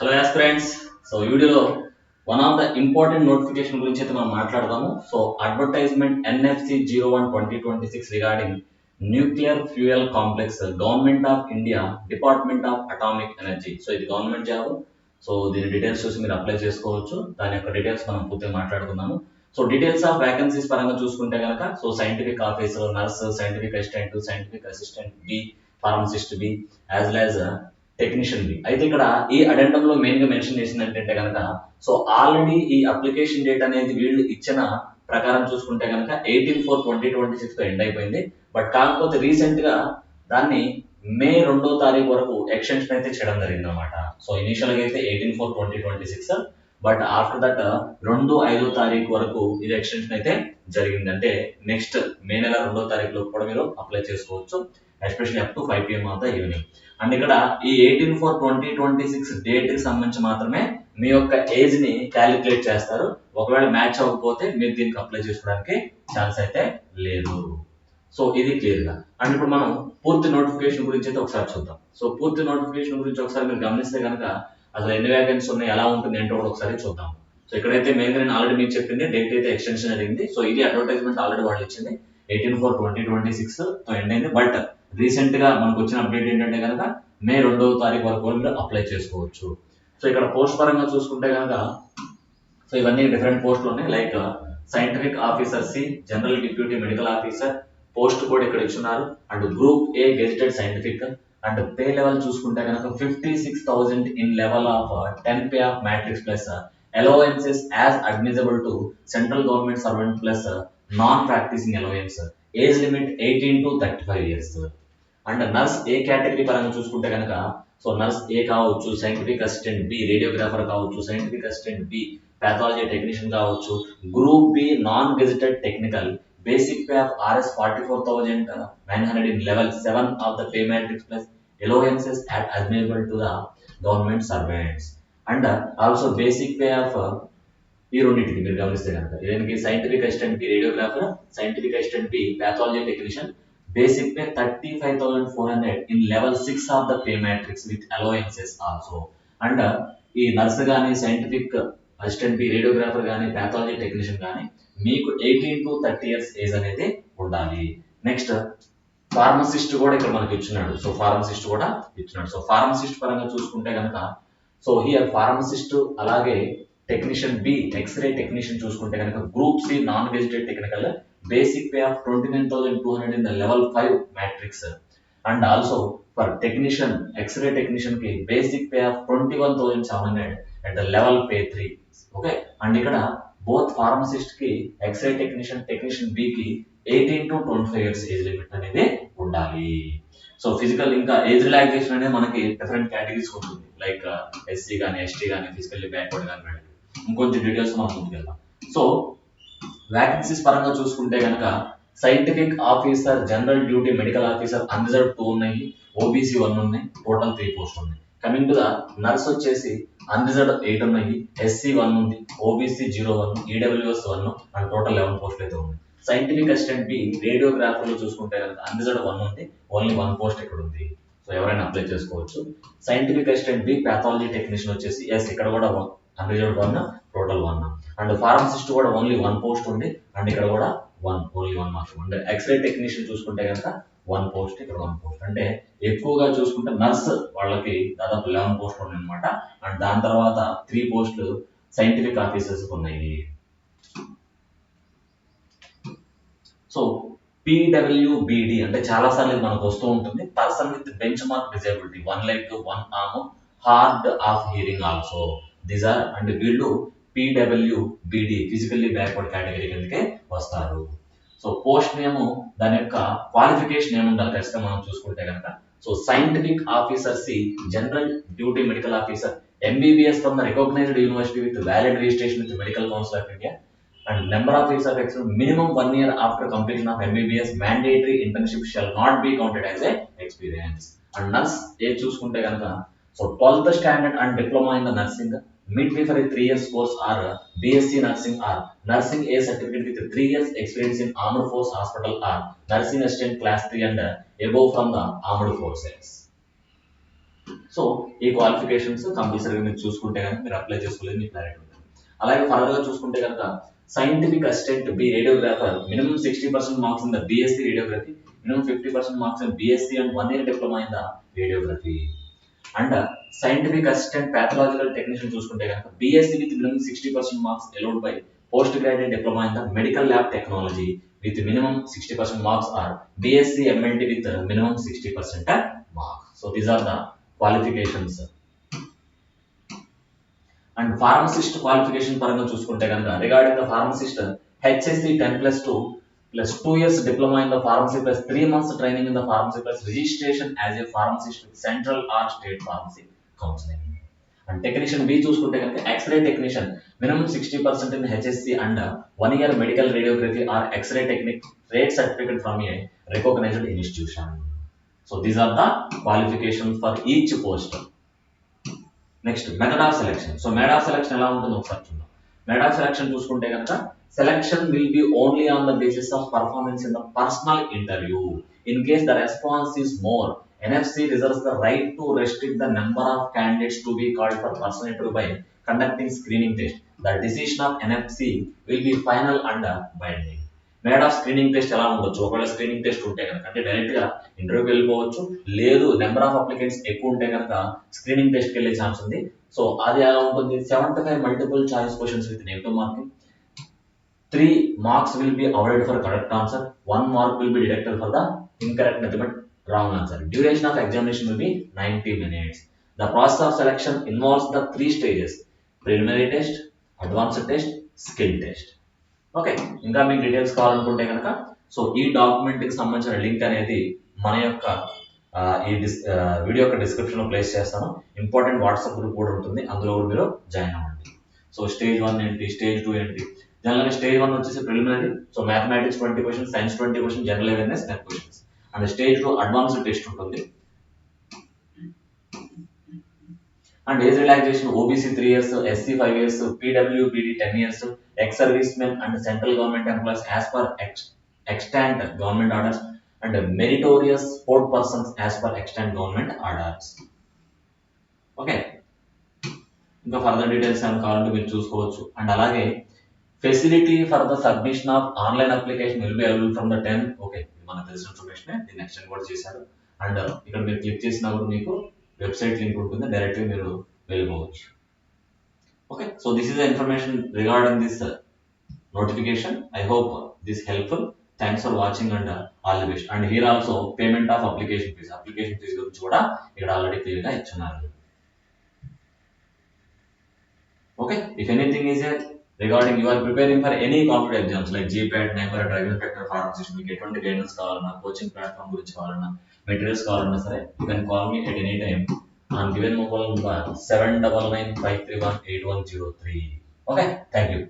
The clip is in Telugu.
Hello aspirants. సో ఈ వీడియోలో one of the important notification గురించి అయితే మనం మాట్లాడదాము. So advertisement NFC 01/2026 regarding nuclear fuel complex, government of India, department of atomic energy. So ఇది గవర్నమెంట్ జాబ్. సో దీని డీటెయిల్స్ చూసి మీరు అప్లై చేసుకోవచ్చు. దాని యొక్క డీటెయిల్స్ మనం పూర్తిగా మాట్లాడుకుందాము. సో డీటెయిల్స్ ఆఫ్ వ్యాకెన్సీస్ పరంగా చూసుకుంటే కనుక so scientific officer, nurse, scientific assistant B, pharmacist B, as well as technician B. అయితే ఇక్కడ ఈ అడెండం లో మెయిన్ గా మెన్షన్ చేసింది ఏంటంటే కనుక సో ఆల్రెడీ ఈ అప్లికేషన్ డేట్ అనేది వీళ్ళు ఇచ్చిన ప్రకారం చూసుకుంటే కనుక 18/4/2026 తో ఎండ్ అయిపోయింది. బట్ కాకపోతే రీసెంట్ గా దాన్ని మే 2వ తారీఖు వరకు ఎక్స్టెన్షన్ అయితే చేయడం జరిగింది అనమాట. సో ఇనిషియల్ గా అయితే 18/4/2026, బట్ ఆఫ్టర్ దట్ 2/5వ తారీఖు వరకు ఇది ఎక్స్టెన్షన్ అయితే జరిగింది. అంటే నెక్స్ట్ మే నెల 2వ తారీఖులో కూడా మీరు అప్లై చేసుకోవచ్చు, especially up to 5 PM of the evening. And ఇక్కడ ఈ 18/4/2026 డేట్ కి సంబంధించి మాత్రమే మీ యొక్క ఏజ్ ని క్యాలిక్యులేట్ చేస్తారు. ఒకవేళ మ్యాచ్ అవ్వకపోతే మీరు దీనికి అప్లై చేసుకోవడానికి ఛాన్స్ అయితే లేదు. సో ఇది క్లియర్ గా. అండ్ ఇప్పుడు మనం పూర్తి నోటిఫికేషన్ గురించి అయితే ఒకసారి చూద్దాం. సో పూర్తి నోటిఫికేషన్ గురించి ఒకసారి మీరు గమనిస్తే కనుక అసలు ఎన్ని వ్యాకెన్సీ ఉన్నాయి, ఎలా ఉంటుంది ఏంటో కూడా ఒకసారి చూద్దాం. సో ఇక్కడైతే మెయిన్ నేను ఆల్రెడీ మీకు చెప్పింది డేట్ అయితే ఎక్స్టెన్షన్ జరిగింది. సో ఇది అడ్వర్టైజ్మెంట్ ఆల్రెడీ వాళ్ళు ఇచ్చింది 18/4/2026 తో ఎండ్ అయింది. బట్ రీసెంట్ గా మనకు వచ్చిన అప్డేట్ ఏంటంటే కనుక మే 2వ తారీఖు వరకు మీరు అప్లై చేసుకోవచ్చు. సో ఇక్కడ పోస్ట్ పరంగా చూసుకుంటే కనుక సో ఇవన్నీ డిఫరెంట్ పోస్టులు ఉన్నాయి. Like scientific officer C, general deputy medical officer, post కూడా ఇక్కడ ఇచ్చున్నారు. And group A gazetted scientific. And pay level చూసుకుంటే కనుక 56,000 in level of 10 pay of matrix plus allowances as admissible to central government servant plus non practising allowance. Age limit 18 to 35 years. And nurse A category పరంగా చూసుకుంటే కనుక సో నర్స్ ఏ కావచ్చు, సైంటిఫిక్ అసిస్టెంట్ బి, రేడియోగ్రాఫర్ కావచ్చు, scientific assistant B, pathology technician కావచ్చు, group B non gazetted technical, basic pay of RS 44,900 in level 7 of the pay matrix plus allowances at admissible to the government servants. And also basic pay of ఈ రెండింటికి మీరు గమనిస్తే కనుక దీనికి scientific assistant B radiographer, scientific assistant B pathology technician, basic pay 35,400 in level 6 of the pay matrix with allowances also. And ఈ నర్స్ కానీ, సైంటిఫిక్ అసిస్టెంట్ బి రేడియోగ్రాఫర్ కానీ, పాథాలజీ టెక్నీషియన్ కానీ మీకు 18 to 30 years ఏజ్ అనేది ఉండాలి. నెక్స్ట్ ఫార్మసిస్ట్ కూడా ఇక్కడ మనకి ఇచ్చినాడు. సో ఫార్మసిస్ట్ కూడా ఇచ్చినాడు. సో ఫార్మసిస్ట్ పరంగా చూసుకుంటే కనుక సో హియర్ ఫార్మసిస్ట్ అలాగే టెక్నీషియన్ బి ఎక్స్రే టెక్నీషియన్ చూసుకుంటే కనుక group C non gazetted technical, basic pay of 29,200 in the level 5 matrix. And also for technician, x-ray technician ki basic pay of 21,700 at the level pay 3. Okay, and ikkada both pharmacist ki, x-ray technician B ki 18 to 25 years age limit అనేది ఉండాలి. సో ఫిజికల్ ఇంకా ఏజ్ రిలాక్సేషన్ అనేది మనకి డిఫరెంట్ కేటగిరీస్ ఉంటుంది. లైక్ ఎస్సీ కానీ, ఎస్టీ కానీ, ఫిజికల్లీ బ్యాక్వర్డ్ కానీ, ఇంకొంచెం డీటెయిల్స్ మనం ముందుకెళ్దాం. సో వ్యాకెన్సీస్ పరంగా చూసుకుంటే కనుక scientific officer, general duty medical officer unreserved 2 ఉన్నాయి, ఓబీసీ 1 ఉన్నాయి, టోటల్ 3 పోస్ట్ ఉన్నాయి. కమింగ్ టు ద నర్స్ వచ్చేసి అన్రిజర్వ్డ్ 8 ఉన్నాయి, ఎస్సీ 1 ఉంది, ఓబీసీ 0 ఈడబ్ల్యూఎస్ 1 అండ్ టోటల్ 11 పోస్టులు అయితే ఉన్నాయి. సైంటిఫిక్ అసిస్టెంట్ బి రేడియోగ్రాఫర్ లో చూసుకుంటే కనుక అన్రిజర్వ్డ్ 1 ఉంది, ఓన్లీ 1 పోస్ట్ ఇక్కడ ఉంది. సో ఎవరైనా అప్లై చేసుకోవచ్చు. Scientific assistant B pathology technician వచ్చేసి ఇక్కడ కూడా అన్రిజర్వ్డ్ 1, టోటల్ 1. అండ్ ఫార్మసిస్ట్ కూడా ఓన్లీ 1 పోస్ట్ ఉంది, అండ్ ఇక్కడ కూడా ఓన్లీ 1 మాత్రం. అంటే ఎక్స్రే టెక్నీషియన్ చూసుకుంటే కనుక 1 పోస్ట్, ఇక్కడ 1 పోస్ట్. అంటే ఎక్కువగా చూసుకుంటే నర్స్ వాళ్ళకి దాదాపు 11 పోస్టులు ఉన్నాయి అనమాట. అండ్ దాని తర్వాత 3 పోస్టులు సైంటిఫిక్ ఆఫీసర్స్ ఉన్నాయి. సో PWBD అంటే చాలా సార్లు ఇది మనకు వస్తూ ఉంటుంది. Person with benchmark disability, 1 leg, 1 arm, hard of hearing also. These are and వీళ్ళు PWBD ఫిజికల్లీ బ్యాక్వర్డ్ కేటగిరీ కిందకే వస్తారు. సో పోస్ట్ నేమ్, దాని యొక్క క్వాలిఫికేషన్ ఏముండాలి ఖచ్చితంగా మనం చూసుకుంటే కనుక so scientific officer C, general duty medical officer, MBBS from the recognised university with valid registration with medical council of India. And number of years of experience minimum 1 year after completion of MBBS mandatory internship shall not be counted as a experience. And nurse age చూసుకుంటే కనుక so 12th standard and diploma in the nursing, midwifery 3 years course or BSc nursing or nursing A certificate with 3 years experience in armed force hospital or nursing assistant class 3 and above from the armed forces. So ఈ క్వాలిఫికేషన్స్ కంపల్సరీగా మీరు చూసుకుంటే కనుక మీరు అప్లై చేసుకోలేదు మీకు క్లారిటీ ఉంటుంది. అలాగే ఫర్దర్ గా చూసుకుంటే కనుక scientific assistant B radiographer minimum 60% marks in the BSc radiography, minimum 50% marks in BSc and 1 year diploma in the radiography. And scientific assistant pathological technician చూసుకుంటే కనుక BSc with minimum 60% marks allowed by post graduate diploma in the medical lab technology with minimum 60% marks or BSc MLT with minimum 60% marks. So these are the qualifications. And pharmacist qualification పరంగా చూసుకుంటే కనుక regarding the pharmacist HSC 10+2 plus 2 years diploma in the pharmacy plus 3 months training in the pharmacy plus registration as a pharmacist with central or state pharmacy counseling. And technician B చూసుకుంటే కనుక X-ray technician minimum 60% in HSC and 1 year medical radiography or X-ray technique trade certificate from a recognized institution. So these are the qualifications for each post. Next method of selection. So method of selection ఎలా ఉంటుందో ఒకసారి చూద్దాం. మెథడ్ ఆఫ్ సెలెక్షన్ చూసుకుంటే కనుక selection will be only on the basis of performance in the personal interview. In case the response is more, NFC reserves the right to restrict the number of candidates to be called for personal interview by conducting screening test. The decision of NFC will be final and binding. Made of screening test ఎలా ఉండొచ్చు, ఒకవేళ స్క్రీనింగ్ టెస్ట్ ఉంటే కనుక అంటే డైరెక్ట్ గా ఇంటర్వ్యూకి వెళ్ళిపోవచ్చు, లేదు నెంబర్ ఆఫ్ అప్లికెంట్స్ ఎక్కువ ఉంటే కనుక స్క్రీనింగ్ టెస్ట్కి వెళ్ళే ఛాన్స్ ఉంది. సో అది ఎలా ఉంటుంది, 75 multiple choice questions with negative marking, 3 marks will be awarded for correct answer, 1 mark will be deducted for the incorrect method but wrong answer. Duration of examination will be 90 minutes. The process of selection involves the 3 stages: preliminary test, advanced test, skill test. Okay, ఇంకా మీకు డీటెయిల్స్ కావాలనుకుంటే కనుక సో ఈ డాక్యుమెంట్ కి సంబంధించిన లింక్ అనేది మన యొక్క ఈ వీడియో యొక్క డిస్క్రిప్షన్ లో ప్లేస్ చేస్తాను. ఇంపార్టెంట్ వాట్సాప్ గ్రూప్ కూడా ఉంటుంది, అందులో కూడా మీరు జాయిన్ అవ్వండి. సో స్టేజ్ 1 ఏంటి, స్టేజ్ 2 ఏంటి, జనరల్గా స్టేజ్ 1 వచ్చేసి preliminary, so mathematics 20 questions, science 20 questions, general awareness 10 questions. And stage 2 advanced test ఉంటుంది. And age relaxation OBC 3 years, SC 5 years, పీడబ్ల్యూబీడీ 10 years, ex servicemen and central government employees as per extant government orders, and meritorious sport persons as per extant government orders. Okay, ఇంకా ఫర్దర్ డీటెయిల్స్ ఏమైనా కావాలంటే మీరు చూసుకోవచ్చు. అండ్ అలాగే facility for the submission of online application will be available from the 10. Okay, మనకు తెలిసిన ఇన్ఫర్మేషన్ దీన్ని ఎక్స్టెండ్ కూడా చేశారు. అండ్ ఇక్కడ మీరు క్లిక్ చేసినా కూడా మీకు వెబ్సైట్ లింక్ ఉంటుంది, డైరెక్ట్గా మీరు వెళ్ళిపోవచ్చు. Okay, so this is the information regarding this notification. I hope this helpful. Thanks for watching and all the best. And here also payment of application fees. Application fees గురించి కూడా ఇక్కడ ఆల్రెడీ క్లియర్ గా ఇచ్చున్నారు. Okay, if anything is regarding you are preparing for any competitive exams like GPAT, NAPER, driving inspector, pharmacist, మీకు ఎటువంటి గైడెన్స్ కావాలన్నా, కోచింగ్ ప్లాట్ఫామ్ గురించి కావాలన్నా, మెటీరియల్స్ కావాలన్నా సరే you can call me at any time on given mobile number 7995318103. Okay, thank you.